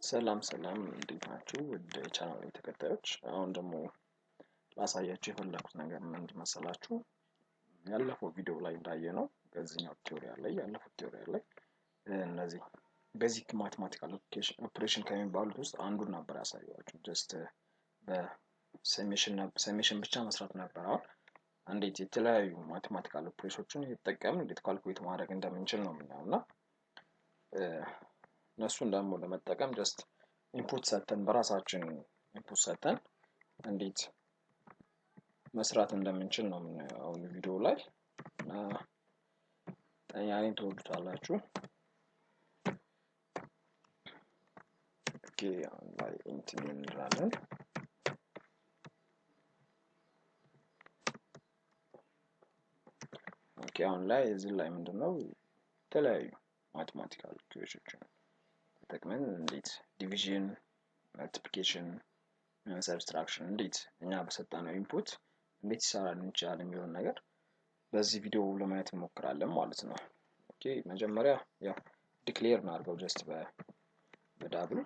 ሰላም እንዴት ናችሁ? ወደ ቻናሌ ተከታዮች አሁን ደግሞ ላሳያችሁ የፈለኩት ነገር ምን መሰላችሁ? ያለፈው ቪዲዮ ላይ እንዳየነው በዚህኛው ያለፈው ቱቶሪያል ላይ እነዚህ ቤዚክ ማቴማቲካል ኦፕሬሽን ከሚባሉት ውስጥ አንዱን ነበር ያሳየኋችሁ። ጀስት በሰሜሽን ብቻ መስራት ነበር። አሁን እንዴት የተለያዩ ማቴማቲካል ኦፕሬሽኖችን እየተጠቀምን እንዴት ካልኩሌት ማድረግ እንደምንችል ነው የምናየውና እነሱን ደግሞ ለመጠቀም ጀስት ኢንፑት ሰተን በራሳችን ኢንፑት ሰተን እንዴት መስራት እንደምንችል ነው የምናየው አሁን ቪዲዮ ላይ እና ጠያኔን ተወዱታላችሁ። ኦኬ አሁን ላይ ኢንቲን እንላለን። ኦኬ አሁን ላይ እዚህ ላይ ምንድነው የተለያዩ ማቴማቲካል ኢኩዌሽኖችን ተጠቅመን እንዴት ዲቪዥን፣ መልቲፕሊኬሽን፣ ሰብስትራክሽን እንዴት እኛ በሰጠነው ኢንፑት እንዴት ይሰራል እንችላለን የሚለውን ነገር በዚህ ቪዲዮ ለማየት እንሞክራለን ማለት ነው። ኦኬ መጀመሪያ ያው ዲክሌር እናድርገው ጀስት በዳብል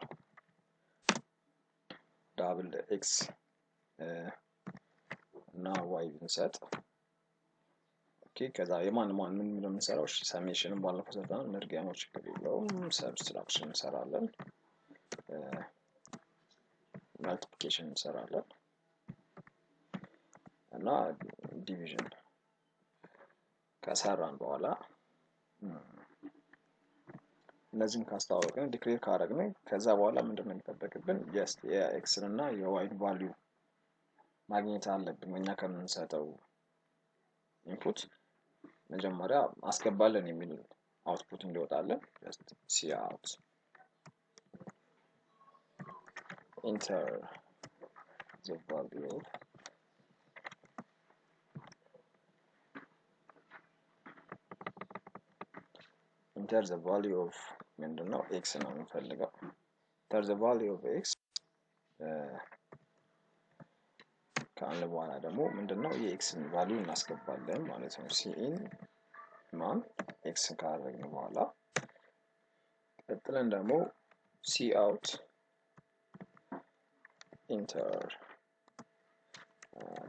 ኤክስ እና ዋይ እንሰጥ። ኦኬ ከዛ ምን እንደምንሰራው እሺ ሰሜሽንን ባለፈው ሰጠን እንርገመው ችግር የለውም። ሰብስትራክሽን እንሰራለን፣ መልቲፕሊኬሽን እንሰራለን እና ዲቪዥን ከሰራን በኋላ እነዚህን ካስተዋወቅን ዲክሌር ካደረግን ከዛ በኋላ ምንድነው የሚጠበቅብን? ጀስት የኤክስ እና የዋይ ቫልዩ ማግኘት አለብን። እኛ ከምንሰጠው ኢንፑት መጀመሪያ አስገባለን የሚል አውትፑት እንዲወጣለን ጀስት cout enter the value of ምንድነው x ነው የምንፈልገው። enter the value of x ካለ በኋላ ደግሞ ምንድነው የኤክስን ቫልዩ እናስገባለን ማለት ነው። cin ማን x ካደረግን በኋላ ቀጥለን ደግሞ cout enter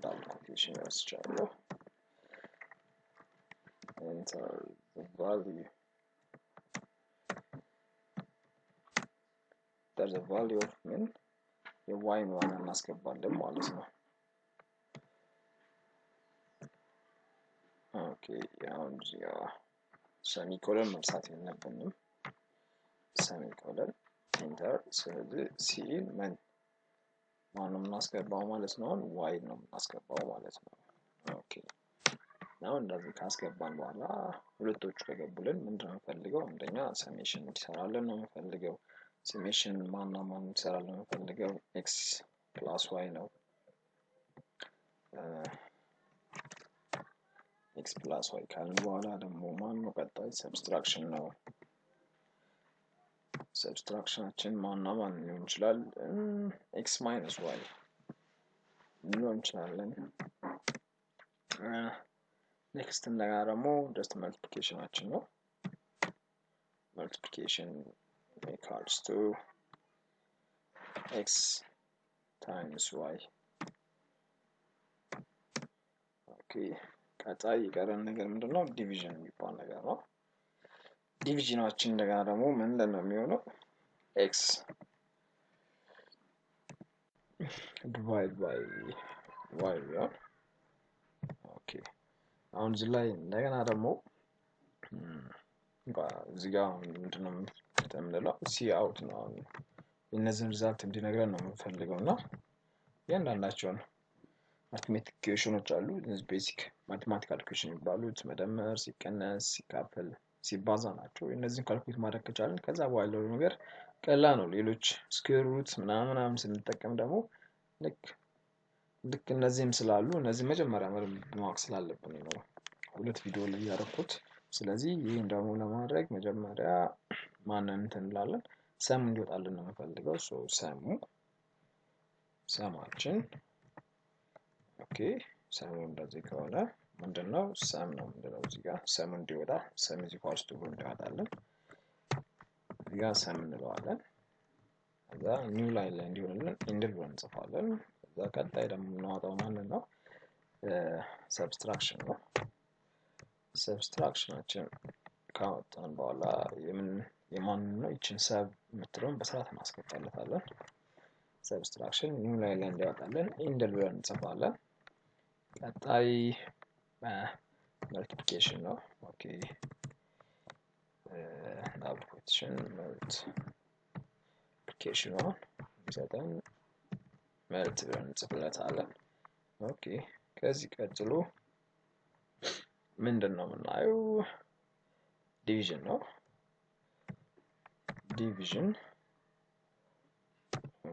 double quotation ያስቻለው enter the value of min y ዋን እናስገባለን ማለት ነው። ኦኬ አሁን እዚህ ሰሚኮለን መርሳት የለብንም። ሰሚኮለን ኢንተር ስለዚህ ሲን ማንም እናስገባው ማለት ነው፣ ዋይ ነው እናስገባው ማለት ነው። ኦኬ now እንደዚህ ካስገባን በኋላ ሁለቶቹ ከገቡልን ምንድነው የምንፈልገው? አንደኛ ሰሜሽን እንዲሰራልን ነው የምንፈልገው። ሰሜሽን ማን እንዲሰራልን ነው የምንፈልገው? x + y ነው። x + y ካልን በኋላ ደግሞ ማን ነው ቀጣይ? ሰብስትራክሽን ነው። ሰብስትራክሽናችን ማን ሊሆን ይችላል? x - y ሊሆን ይችላል። ኔክስት እንደገና ደግሞ ጀስት መልቲፕሊኬሽናችን ነው። multiplication equals to x times y ኦኬ ቀጣይ የቀረን ነገር ምንድነው? ዲቪዥን የሚባል ነገር ነው። ዲቪዥናችን እንደገና ደግሞ ምንድነው የሚሆነው? x divide by y ነው። ኦኬ አሁን እዚህ ላይ እንደገና ደግሞ እዚህ ጋር ምንድነው የምንለው? cout ነው። እነዚህን ሪዛልት እንዲነግረን ነው የምንፈልገውና ያንዳንዳቸውን ማቴማቲክ ኢኩዌሽኖች አሉ። እነዚህ ቤዚክ ማቴማቲካል ኢኩዌሽን የሚባሉት መደመር፣ ሲቀነስ፣ ሲካፈል፣ ሲባዛ ናቸው። እነዚህን ካልኩሌት ማድረግ ከቻልን ከዛ በኋላ ያለው ነገር ቀላል ነው። ሌሎች ስኩዌር ሩት ምናምን ስንጠቀም ደግሞ ልክ እነዚህም ስላሉ እነዚህ መጀመሪያ ማወቅ ስላለብን ነው ሁለት ቪዲዮ ላይ ያደረኩት። ስለዚህ ይሄን ደግሞ ለማድረግ መጀመሪያ ማንን እንላለን? ሰም እንዲወጣልን ነው የምንፈልገው። ሰማችን ኦኬ ሰም እንደዚህ ከሆነ ምንድነው ሰም ነው የምንለው። እዚህ ጋር ሰም እንዲወጣ ሰም እዚህ ኳስቱ ብሎ እንዲወጣልን እዚህ ጋር ሰም እንለዋለን። ከዛ ኒው ላይን ላይ እንዲሆንልን ኢንድ ብለን እንጽፋለን። ከዛ ቀጣይ ደግሞ የምናወጣው ማለት ነው ሰብስትራክሽን ነው። ሰብስትራክሽናችን ካወጣን በኋላ የማንን ነው ይችን ሰብ የምትለውን በስርዓት እናስቀምጣለታለን። ሰብስትራክሽን ኒው ላይን ላይ እንዲያወጣለን ኢንድ ብለን እንጽፋለን። ቀጣይ መልቲፕሊኬሽን ነው። ኦኬ ዳብል ኮቴሽን መልቲፕሊኬሽን ነው የሚሰጠን መልት ብለን እንጽፍለታለን። ኦኬ ከዚህ ቀጥሎ ምንድነው የምናየው ዲቪዥን ነው። ዲቪዥን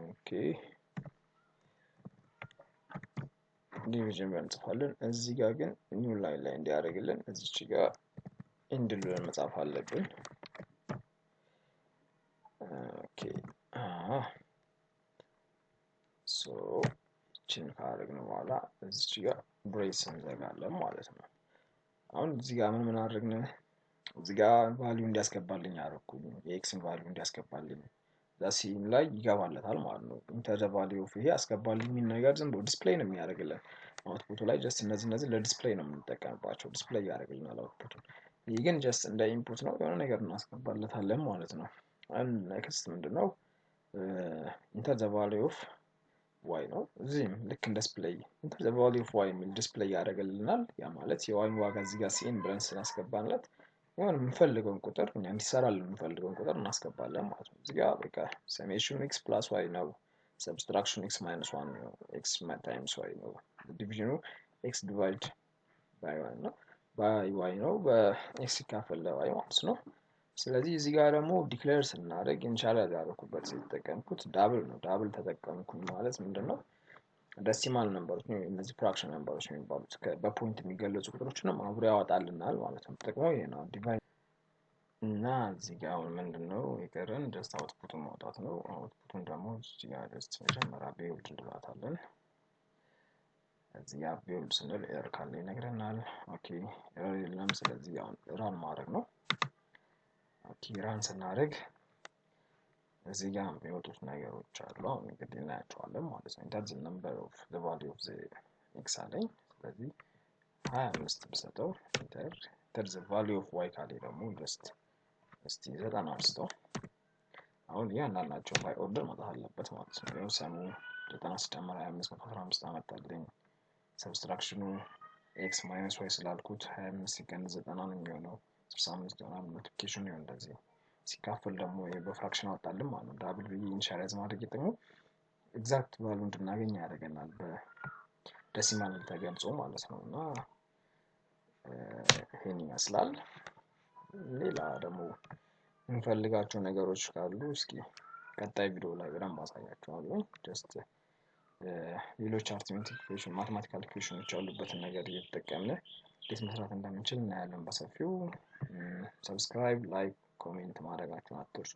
ኦኬ ዲቪዥን ብለን እንጽፋለን። እዚህ ጋር ግን ኒው ላይን ላይ እንዲያደርግልን እዚች ጋር ኢንድ ብለን መጻፍ አለብን። ኦኬ ሶ ይችን ካደረግን በኋላ እዚች ጋር ብሬስ እንዘጋለን ማለት ነው። አሁን እዚህ ጋር ምን አደረግን? እዚህ ጋር ቫልዩ እንዲያስገባልኝ አደረኩኝ። የኤክስን ቫልዩ እንዲያስገባልኝ ዛሲም ላይ ይገባለታል ማለት ነው። ኢንተር ቫልዩ ኦፍ ይሄ አስገባልኝ ምን ነገር ዝም ብሎ ዲስፕሌይ ነው የሚያደርግልን። አውትፑቱ ላይ ጀስት እነዚህ ለዲስፕሌይ ነው የምንጠቀምባቸው። ዲስፕሌይ ያደርግልናል አውትፑቱ። ይሄ ግን ጀስት እንደ ኢንፑት ነው፣ የሆነ ነገር እናስገባለታለን ማለት ነው። አንድ ኔክስት ምንድነው ኢንተር ቫልዩ ኦፍ ዋይ ነው። እዚህም ልክ እንደ ዲስፕሌይ ኢንተር ቫልዩ ኦፍ ዋይ የሚል ዲስፕሌይ ያደርግልናል። ያ ማለት የዋይን ዋጋ እዚህ ጋር ሲን ብለን ስናስገባለት የሆነ የምንፈልገውን ቁጥር እኛ እንዲሰራልን የምንፈልገውን ቁጥር እናስገባለን ማለት ነው። እዚህ ጋር በቃ ሰሜሽን ኤክስ ፕላስ ዋይ ነው። ሰብስትራክሽን ኤክስ ማይነስ ዋን ነው። ኤክስ ታይምስ ዋይ ነው። ዲቪዥኑ ኤክስ ዲቫይድ ባይ ዋይ ነው። ባይ ዋይ ነው። በኤክስ ሲካፈል ለዋይ ማለት ነው። ስለዚህ እዚህ ጋር ደግሞ ዲክሌር ስናደርግ ኢንሻላይዝ ያደረኩበት የተጠቀምኩት ዳብል ነው። ዳብል ተጠቀምኩኝ ማለት ምንድነው ደሲማል ነምበሮች ነው፣ እነዚህ ፍራክሽን ነምበሮች ነው የሚባሉት። በፖይንት የሚገለጹ ቁጥሮችንም አብሮ ያወጣልናል ማለት ነው። ጥቅሙ ይሄ ነው። ዲቫይድ እና እዚህ ጋር አሁን ምንድነው የቀረን ጀስት አውትፑቱን ማውጣት ነው። አውትፑቱን ደግሞ እዚህ ጋር ጀስት መጀመሪያ ቢውልድ እንላታለን። እዚህ ጋር ቢውልድ ስንል ኤረር ካለ ይነግረናል። ኦኬ ኤረር የለም። ስለዚህ አሁን ራን ማድረግ ነው። ኦኬ ራን ስናደርግ እዚህ ጋር የሚወጡት ነገሮች አሉ። አሁን እንግዲህ እናያቸዋለን ማለት ነው። ኢንተር ዘ ነምበር ኦፍ ዘ ቫልዩ ኦፍ ዘ ኤክስ አለኝ። ስለዚህ 25 ብሰጠው ኢንተር ዘ ቫልዩ ኦፍ ዋይ ካለ ደግሞ ጀስት እስቲ 90 አንስተው። አሁን እያንዳንዳቸው ባይ ኦርደር መጣት አለበት ማለት ነው። ያው ሰሙ 90 ሲደመር 25 115 አመጣልኝ። ሰብስትራክሽኑ ኤክስ ማይነስ ዋይ ስላልኩት 25 ሲቀንስ 90 ነው የሚሆነው 65 ይሆናል። መልቲፕሊኬሽኑ ይሆን እንደዚህ ሲካፈል ደግሞ በፍራክሽን አወጣልን ማለት ነው። ዳብል ብዬ ኢኒሻላይዝ ማድረግ ጥቅሙ ኤግዛክት ቫልዩ እንድናገኝ ያደርገናል በደሲማል ተገልጾ ማለት ነው። እና ይሄን ይመስላል። ሌላ ደግሞ እንፈልጋቸው ነገሮች ካሉ እስኪ ቀጣይ ቪዲዮ ላይ በደንብ አሳያችኋለሁ። ጀስት ሌሎች አርትሜቲክ ኢኩዌሽን ማቴማቲካል ኢኩዌሽኖች ያሉበትን ነገር እየተጠቀምን እንዴት መስራት እንደምንችል እናያለን በሰፊው። ሰብስክራይብ፣ ላይክ፣ ኮሜንት ማድረጋችሁን አትርሱ።